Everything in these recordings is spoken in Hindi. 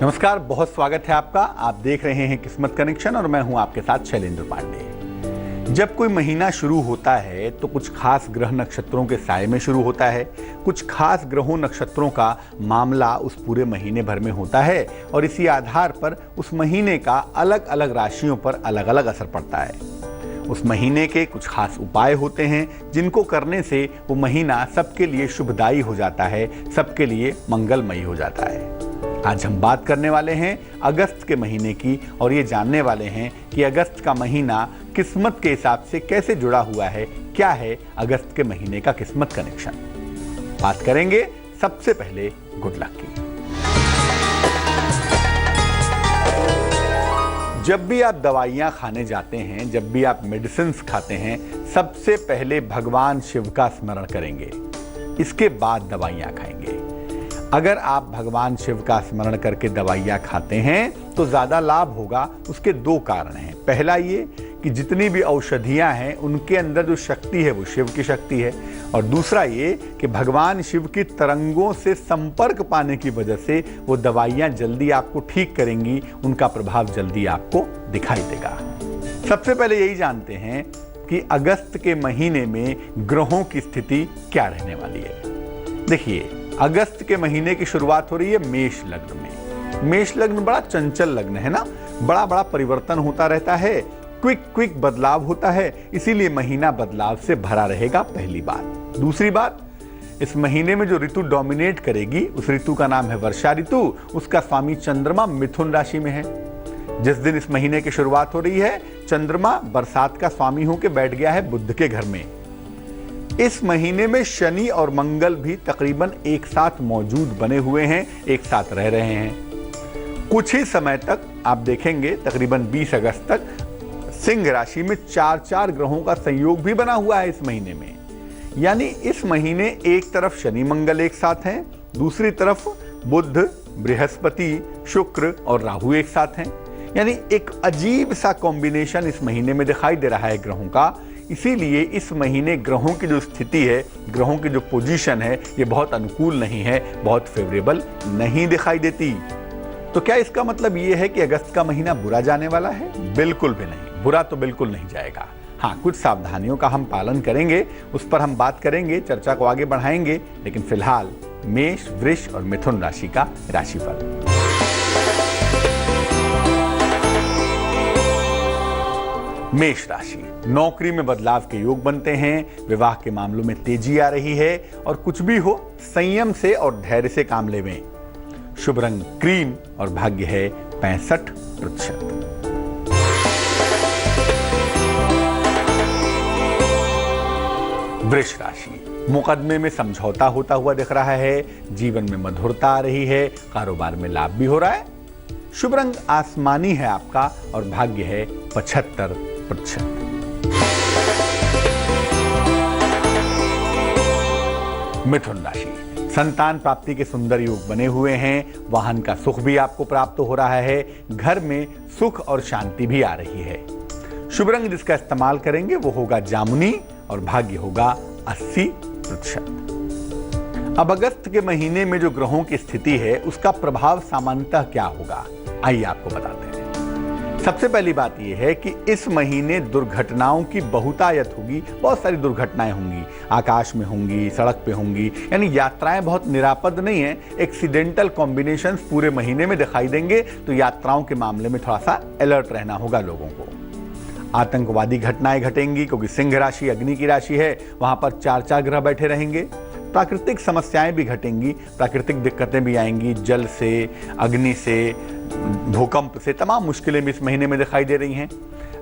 नमस्कार, बहुत स्वागत है आपका। आप देख रहे हैं किस्मत कनेक्शन और मैं हूं आपके साथ शैलेंद्र पांडे। जब कोई महीना शुरू होता है तो कुछ खास ग्रह नक्षत्रों के साये में शुरू होता है। कुछ खास ग्रहों नक्षत्रों का मामला उस पूरे महीने भर में होता है और इसी आधार पर उस महीने का अलग अलग राशियों पर अलग अलग असर पड़ता है। उस महीने के कुछ खास उपाय होते हैं जिनको करने से वो महीना सबके लिए शुभदायी हो जाता है, सबके लिए मंगलमयी हो जाता है। आज हम बात करने वाले हैं अगस्त के महीने की और ये जानने वाले हैं कि अगस्त का महीना किस्मत के हिसाब से कैसे जुड़ा हुआ है, क्या है अगस्त के महीने का किस्मत कनेक्शन। बात करेंगे सबसे पहले गुड लक की। जब भी आप दवाइयाँ खाने जाते हैं, जब भी आप मेडिसिन खाते हैं, सबसे पहले भगवान शिव का स्मरण करेंगे, इसके बाद दवाइयाँ खाएंगे। अगर आप भगवान शिव का स्मरण करके दवाइयाँ खाते हैं तो ज़्यादा लाभ होगा। उसके दो कारण हैं। पहला ये कि जितनी भी औषधियाँ हैं उनके अंदर जो शक्ति है वो शिव की शक्ति है, और दूसरा ये कि भगवान शिव की तरंगों से संपर्क पाने की वजह से वो दवाइयाँ जल्दी आपको ठीक करेंगी, उनका प्रभाव जल्दी आपको दिखाई देगा। सबसे पहले यही जानते हैं कि अगस्त के महीने में ग्रहों की स्थिति क्या रहने वाली है। देखिए, अगस्त के महीने की शुरुआत हो रही है मेष लग्न में। मेष लग्न बड़ा चंचल लग्न है ना, बड़ा बड़ा परिवर्तन होता रहता है, क्विक बदलाव होता है, इसीलिए महीना बदलाव से भरा रहेगा, पहली बात। दूसरी बात, इस महीने में जो ऋतु डोमिनेट करेगी उस ऋतु का नाम है वर्षा ऋतु। उसका स्वामी चंद्रमा मिथुन राशि में है। जिस दिन इस महीने की शुरुआत हो रही है, चंद्रमा बरसात का स्वामी होकर बैठ गया है बुध के घर में। इस महीने में शनि और मंगल भी तकरीबन एक साथ मौजूद बने हुए हैं, एक साथ रह रहे हैं। कुछ ही समय तक आप देखेंगे, तकरीबन 20 अगस्त तक सिंह राशि में 4 ग्रहों का संयोग भी बना हुआ है इस महीने में। यानी इस महीने एक तरफ शनि मंगल एक साथ हैं, दूसरी तरफ बुध, बृहस्पति, शुक्र और राहु एक साथ हैं। यानी एक अजीब सा कॉम्बिनेशन इस महीने में दिखाई दे रहा है ग्रहों का। इसीलिए इस महीने ग्रहों की जो स्थिति है, ग्रहों की जो पोजीशन है, ये बहुत अनुकूल नहीं है, बहुत फेवरेबल नहीं दिखाई देती। तो क्या इसका मतलब ये है कि अगस्त का महीना बुरा जाने वाला है? बिल्कुल भी नहीं, बुरा तो बिल्कुल नहीं जाएगा। हाँ, कुछ सावधानियों का हम पालन करेंगे, उस पर हम बात करेंगे, चर्चा को आगे बढ़ाएंगे। लेकिन फिलहाल मेष, वृष और मिथुन राशि का राशिफल। मेष राशि, नौकरी में बदलाव के योग बनते हैं, विवाह के मामलों में तेजी आ रही है, और कुछ भी हो संयम से और धैर्य से काम लेवें। शुभ रंग क्रीम और भाग्य है 65%। वृष राशि, मुकदमे में समझौता होता हुआ दिख रहा है, जीवन में मधुरता आ रही है, कारोबार में लाभ भी हो रहा है। शुभ रंग आसमानी है आपका और भाग्य है 75%। मिथुन राशि, संतान प्राप्ति के सुंदर योग बने हुए हैं, वाहन का सुख भी आपको प्राप्त हो रहा है, घर में सुख और शांति भी आ रही है। शुभ रंग जिसका इस्तेमाल करेंगे वो होगा जामुनी और भाग्य होगा 80%। अब अगस्त के महीने में जो ग्रहों की स्थिति है उसका प्रभाव सामान्यतः क्या होगा, आइए आपको बताते हैं। सबसे पहली बात यह है कि इस महीने दुर्घटनाओं की बहुतायत होगी, बहुत सारी दुर्घटनाएं होंगी, आकाश में होंगी, सड़क पे होंगी। यानी यात्राएं बहुत निरापद नहीं है, एक्सीडेंटल कॉम्बिनेशंस पूरे महीने में दिखाई देंगे। तो यात्राओं के मामले में थोड़ा सा अलर्ट रहना होगा लोगों को। आतंकवादी घटनाएं घटेंगी क्योंकि सिंह राशि अग्नि की राशि है, वहां पर 4 ग्रह बैठे रहेंगे। प्राकृतिक समस्याएं भी घटेंगी, प्राकृतिक दिक्कतें भी आएंगी, जल से, अग्नि से, भूकंप से, तमाम मुश्किलें भी इस महीने में दिखाई दे रही हैं।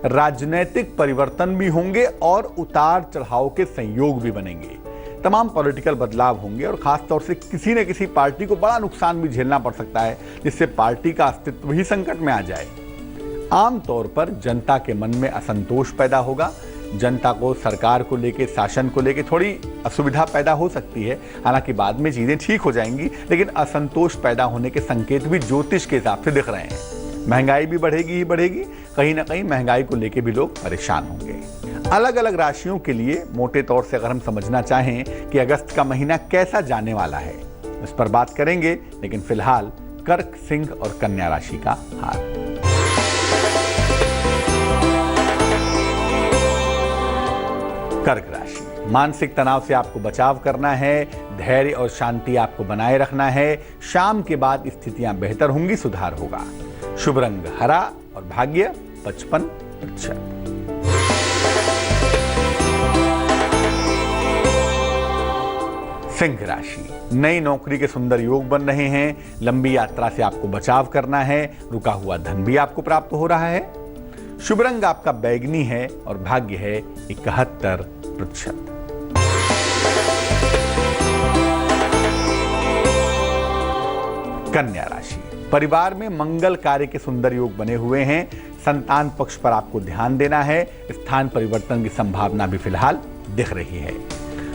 राजनीतिक परिवर्तन भी होंगे और उतार चढ़ाव के संयोग भी बनेंगे। तमाम पॉलिटिकल बदलाव होंगे और खास तौर से किसी न किसी पार्टी को बड़ा नुकसान भी झेलना पड़ सकता है, जिससे पार्टी का अस्तित्व ही संकट में आ जाए। आमतौर पर जनता के मन में असंतोष पैदा होगा, जनता को सरकार को लेके, शासन को लेके थोड़ी असुविधा पैदा हो सकती है। हालांकि बाद में चीजें ठीक हो जाएंगी, लेकिन असंतोष पैदा होने के संकेत भी ज्योतिष के हिसाब से दिख रहे हैं। महंगाई भी बढ़ेगी ही बढ़ेगी, कहीं ना कहीं महंगाई को लेके भी लोग परेशान होंगे। अलग अलग राशियों के लिए मोटे तौर से अगर हम समझना चाहें कि अगस्त का महीना कैसा जाने वाला है, इस पर बात करेंगे। लेकिन फिलहाल कर्क, सिंह और कन्या राशि का हाल। कर्क राशि, मानसिक तनाव से आपको बचाव करना है, धैर्य और शांति आपको बनाए रखना है। शाम के बाद स्थितियां बेहतर होंगी, सुधार होगा। शुभ रंग हरा और भाग्य 55%। सिंह राशि, नई नौकरी के सुंदर योग बन रहे हैं। लंबी यात्रा से आपको बचाव करना है। रुका हुआ धन भी आपको प्राप्त हो रहा है। शुभ रंग आपका बैगनी है और भाग्य है 71%। कन्या राशि, परिवार में मंगल कार्य के सुंदर योग बने हुए हैं। संतान पक्ष पर आपको ध्यान देना है। स्थान परिवर्तन की संभावना भी फिलहाल दिख रही है।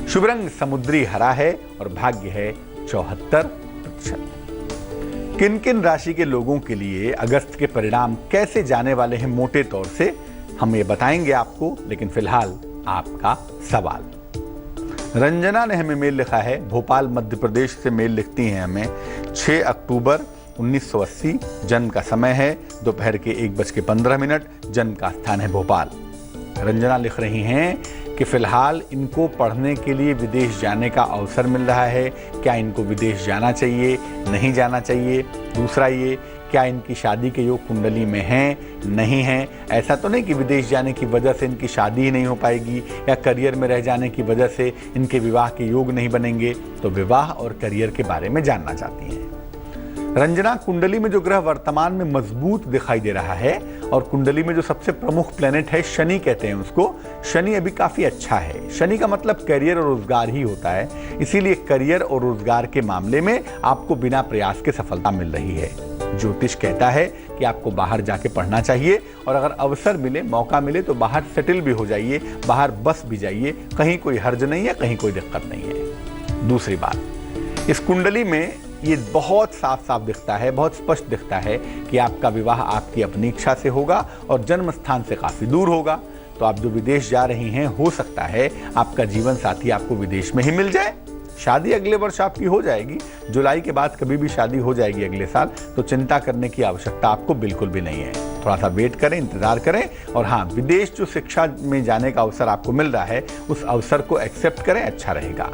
शुभ रंग समुद्री हरा है और भाग्य है 74%। किन किन राशि के लोगों के लिए अगस्त के परिणाम कैसे जाने वाले हैं मोटे तौर से, हम ये बताएंगे आपको, लेकिन फिलहाल आपका सवाल। रंजना ने हमें मेल लिखा है, भोपाल मध्य प्रदेश से मेल लिखती हैं हमें। 6 अक्टूबर 1980 जन्म का समय है, दोपहर के 1:15, जन्म का स्थान है भोपाल। रंजना लिख रही हैं कि फिलहाल इनको पढ़ने के लिए विदेश जाने का अवसर मिल रहा है। क्या इनको विदेश जाना चाहिए, नहीं जाना चाहिए? दूसरा ये, क्या इनकी शादी के योग कुंडली में हैं, नहीं हैं? ऐसा तो नहीं कि विदेश जाने की वजह से इनकी शादी ही नहीं हो पाएगी या करियर में रह जाने की वजह से इनके विवाह के योग नहीं बनेंगे। तो विवाह और करियर के बारे में जानना चाहती हैं रंजना। कुंडली में जो ग्रह वर्तमान में मजबूत दिखाई दे रहा है और कुंडली में जो सबसे प्रमुख प्लेनेट है शनि कहते हैं उसको, शनि अभी काफी अच्छा है। शनि का मतलब करियर और रोजगार ही होता है, इसीलिए करियर और रोजगार के मामले में आपको बिना प्रयास के सफलता मिल रही है। ज्योतिष कहता है कि आपको बाहर जाके पढ़ना चाहिए और अगर अवसर मिले, मौका मिले तो बाहर सेटल भी हो जाइए, बाहर बस भी जाइए, कहीं कोई हर्ज नहीं है, कहीं कोई दिक्कत नहीं है। दूसरी बात, इस कुंडली में ये बहुत साफ साफ दिखता है, बहुत स्पष्ट दिखता है कि आपका विवाह आपकी अपनी इच्छा से होगा और जन्म स्थान से काफी दूर होगा। तो आप जो विदेश जा रही हैं, हो सकता है आपका जीवन साथी आपको विदेश में ही मिल जाए। शादी अगले वर्ष आपकी हो जाएगी, जुलाई के बाद कभी भी शादी हो जाएगी अगले साल, तो चिंता करने की आवश्यकता आपको बिल्कुल भी नहीं है। थोड़ा सा वेट करें, इंतजार करें और हाँ, विदेश जो शिक्षा में जाने का अवसर आपको मिल रहा है, उस अवसर को एक्सेप्ट करें, अच्छा रहेगा।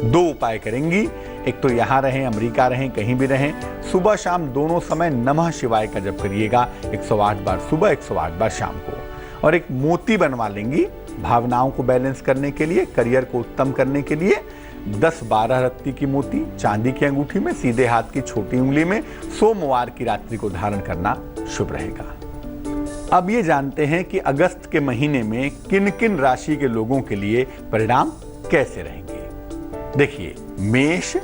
2 उपाय करेंगी, एक तो यहाँ रहें, अमेरिका रहें, कहीं भी रहें, सुबह शाम दोनों समय नमः शिवाय का जप करिएगा 108 बार सुबह, 108 बार शाम को। और एक मोती बनवा लेंगी भावनाओं को बैलेंस करने के लिए, करियर को उत्तम करने के लिए। 10-12 रत्ती की मोती चांदी की अंगूठी में, सीधे हाथ की छोटी उंगली में, सोमवार की रात्रि को धारण करना शुभ रहेगा। अब ये जानते हैं कि अगस्त के महीने में किन किन राशि के लोगों के लिए परिणाम कैसे रहेंगे। देखिए, मेष,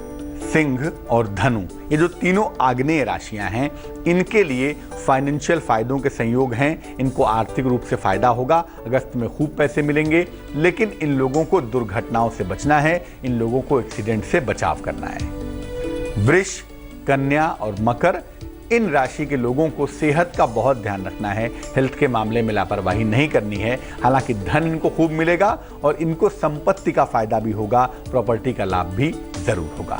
सिंह और धनु, ये जो तीनों आग्नेय राशियां हैं, इनके लिए फाइनेंशियल फायदों के संयोग हैं। इनको आर्थिक रूप से फायदा होगा, अगस्त में खूब पैसे मिलेंगे, लेकिन इन लोगों को दुर्घटनाओं से बचना है, इन लोगों को एक्सीडेंट से बचाव करना है। वृष, कन्या और मकर, इन राशि के लोगों को सेहत का बहुत ध्यान रखना है, हेल्थ के मामले में लापरवाही नहीं करनी है। हालांकि धन इनको खूब मिलेगा और इनको संपत्ति का फायदा भी होगा, प्रॉपर्टी का लाभ भी जरूर होगा।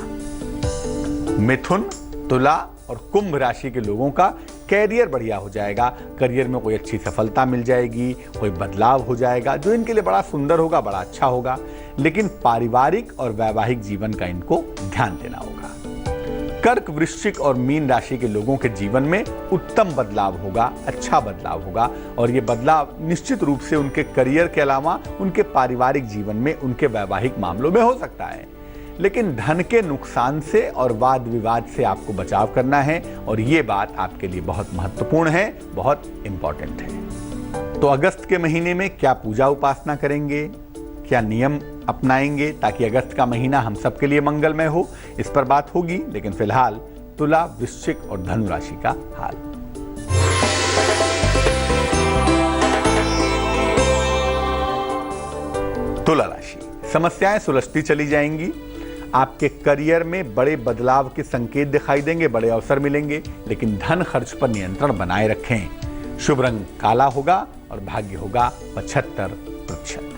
मिथुन, तुला और कुंभ राशि के लोगों का कैरियर बढ़िया हो जाएगा, करियर में कोई अच्छी सफलता मिल जाएगी, कोई बदलाव हो जाएगा जो इनके लिए बड़ा सुंदर होगा, बड़ा अच्छा होगा। लेकिन पारिवारिक और वैवाहिक जीवन का इनको ध्यान देना होगा। कर्क, वृश्चिक और मीन राशि के लोगों के जीवन में उत्तम बदलाव होगा, अच्छा बदलाव होगा और ये बदलाव निश्चित रूप से उनके करियर के अलावा उनके पारिवारिक जीवन में, उनके वैवाहिक मामलों में हो सकता है। लेकिन धन के नुकसान से और वाद विवाद से आपको बचाव करना है और ये बात आपके लिए बहुत महत्वपूर्ण है, बहुत इंपॉर्टेंट है। तो अगस्त के महीने में क्या पूजा उपासना करेंगे, क्या नियम अपनाएंगे ताकि अगस्त का महीना हम सबके लिए मंगलमय हो, इस पर बात होगी। लेकिन फिलहाल तुला, वृश्चिक और धनु राशि का हाल। तुला राशि, समस्याएं सुलझती चली जाएंगी। आपके करियर में बड़े बदलाव के संकेत दिखाई देंगे, बड़े अवसर मिलेंगे, लेकिन धन खर्च पर नियंत्रण बनाए रखें। शुभ रंग काला होगा और भाग्य होगा 75%।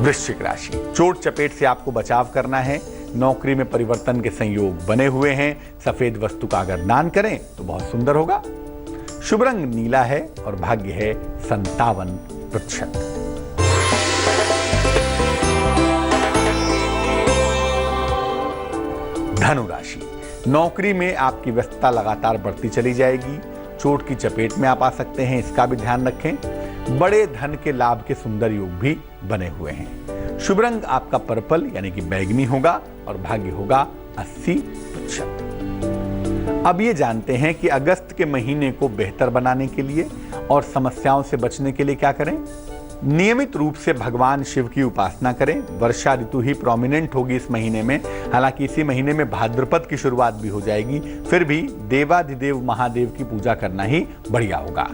वृश्चिक राशि, चोट चपेट से आपको बचाव करना है। नौकरी में परिवर्तन के संयोग बने हुए हैं। सफेद वस्तु का अगर दान करें तो बहुत सुंदर होगा। शुभ रंग नीला है और भाग्य है 57%। धनु राशि, नौकरी में आपकी व्यस्तता लगातार बढ़ती चली जाएगी। चोट की चपेट में आप आ सकते हैं, इसका भी ध्यान रखें। बड़े धन के लाभ के सुंदर योग भी बने हुए हैं। शुभ रंग आपका पर्पल यानी कि बैगनी होगा और भाग्य होगा 80%। अब ये जानते हैं कि अगस्त के महीने को बेहतर बनाने के लिए और समस्याओं से बचने के लिए क्या करें। नियमित रूप से भगवान शिव की उपासना करें। वर्षा ऋतु ही प्रोमिनेंट होगी इस महीने में। हालांकि इसी महीने में भाद्रपद की शुरुआत भी हो जाएगी, फिर भी देवाधिदेव महादेव की पूजा करना ही बढ़िया होगा।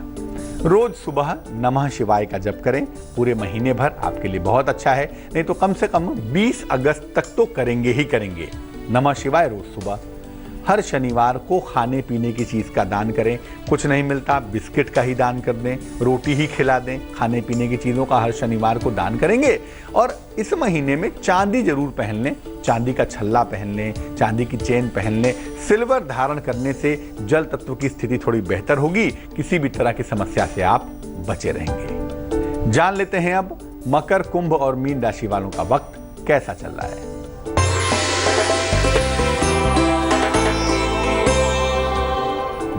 रोज सुबह नमः शिवाय का जप करें। पूरे महीने भर आपके लिए बहुत अच्छा है। नहीं तो कम से कम 20 अगस्त तक तो करेंगे ही करेंगे नमः शिवाय रोज सुबह। हर शनिवार को खाने पीने की चीज का दान करें। कुछ नहीं मिलता बिस्किट का ही दान कर दें, रोटी ही खिला दें। खाने पीने की चीजों का हर शनिवार को दान करेंगे। और इस महीने में चांदी जरूर पहन लें। चांदी का छल्ला पहन लें, चांदी की चेन पहन लें। सिल्वर धारण करने से जल तत्व की स्थिति थोड़ी बेहतर होगी। किसी भी तरह की समस्या से आप बचे रहेंगे। जान लेते हैं अब मकर, कुंभ और मीन राशि वालों का वक्त कैसा चल रहा है।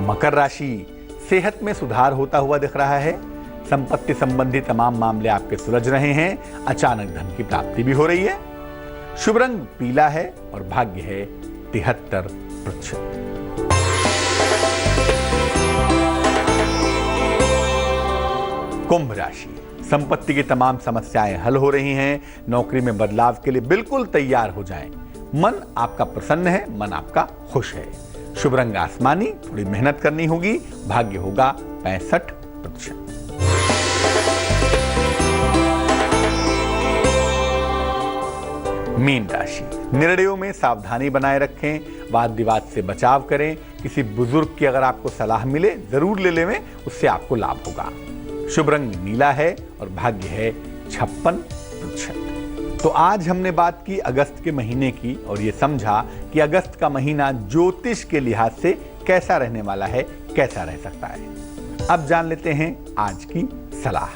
मकर राशि, सेहत में सुधार होता हुआ दिख रहा है। संपत्ति संबंधी तमाम मामले आपके सुलझ रहे हैं। अचानक धन की प्राप्ति भी हो रही है। शुभ रंग पीला है और भाग्य है 73%। कुंभ राशि, संपत्ति की तमाम समस्याएं हल हो रही हैं। नौकरी में बदलाव के लिए बिल्कुल तैयार हो जाएं। मन आपका प्रसन्न है, मन आपका खुश है। शुभ रंग आसमानी, थोड़ी मेहनत करनी होगी। भाग्य होगा 65%। मीन राशि, निर्णयों में सावधानी बनाए रखें। वाद विवाद से बचाव करें। किसी बुजुर्ग की अगर आपको सलाह मिले जरूर ले लें, उससे आपको लाभ होगा। शुभ रंग नीला है और भाग्य है 56%। तो आज हमने बात की अगस्त के महीने की और ये समझा कि अगस्त का महीना ज्योतिष के लिहाज से कैसा रहने वाला है, कैसा रह सकता है। अब जान लेते हैं आज की सलाह।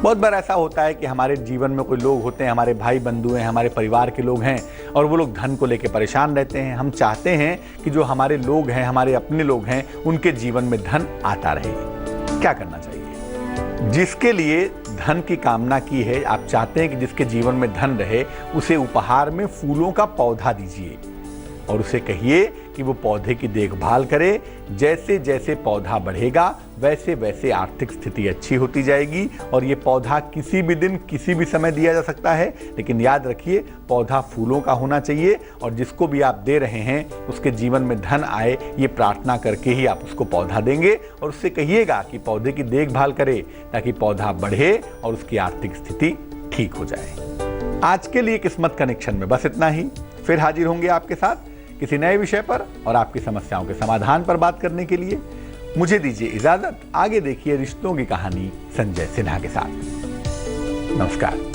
बहुत बार ऐसा होता है कि हमारे जीवन में कोई लोग होते हैं, हमारे भाई बंधु हैं, हमारे परिवार के लोग हैं और वो लोग धन को लेकर परेशान रहते हैं। हम चाहते हैं कि जो हमारे लोग हैं, हमारे अपने लोग हैं, उनके जीवन में धन आता रहे। क्या करना चाहिए? जिसके लिए धन की कामना की है, आप चाहते हैं कि जिसके जीवन में धन रहे, उसे उपहार में फूलों का पौधा दीजिए और उसे कहिए कि वो पौधे की देखभाल करे। जैसे जैसे पौधा बढ़ेगा वैसे वैसे आर्थिक स्थिति अच्छी होती जाएगी। और ये पौधा किसी भी दिन किसी भी समय दिया जा सकता है, लेकिन याद रखिए पौधा फूलों का होना चाहिए। और जिसको भी आप दे रहे हैं उसके जीवन में धन आए, ये प्रार्थना करके ही आप उसको पौधा देंगे। और उससे कहिएगा कि पौधे की देखभाल करे ताकि पौधा बढ़े और उसकी आर्थिक स्थिति ठीक हो जाए। आज के लिए किस्मत कनेक्शन में बस इतना ही। फिर हाजिर होंगे आपके साथ किसी नए विषय पर और आपकी समस्याओं के समाधान पर बात करने के लिए। मुझे दीजिए इजाजत। आगे देखिए रिश्तों की कहानी संजय सिन्हा के साथ। नमस्कार।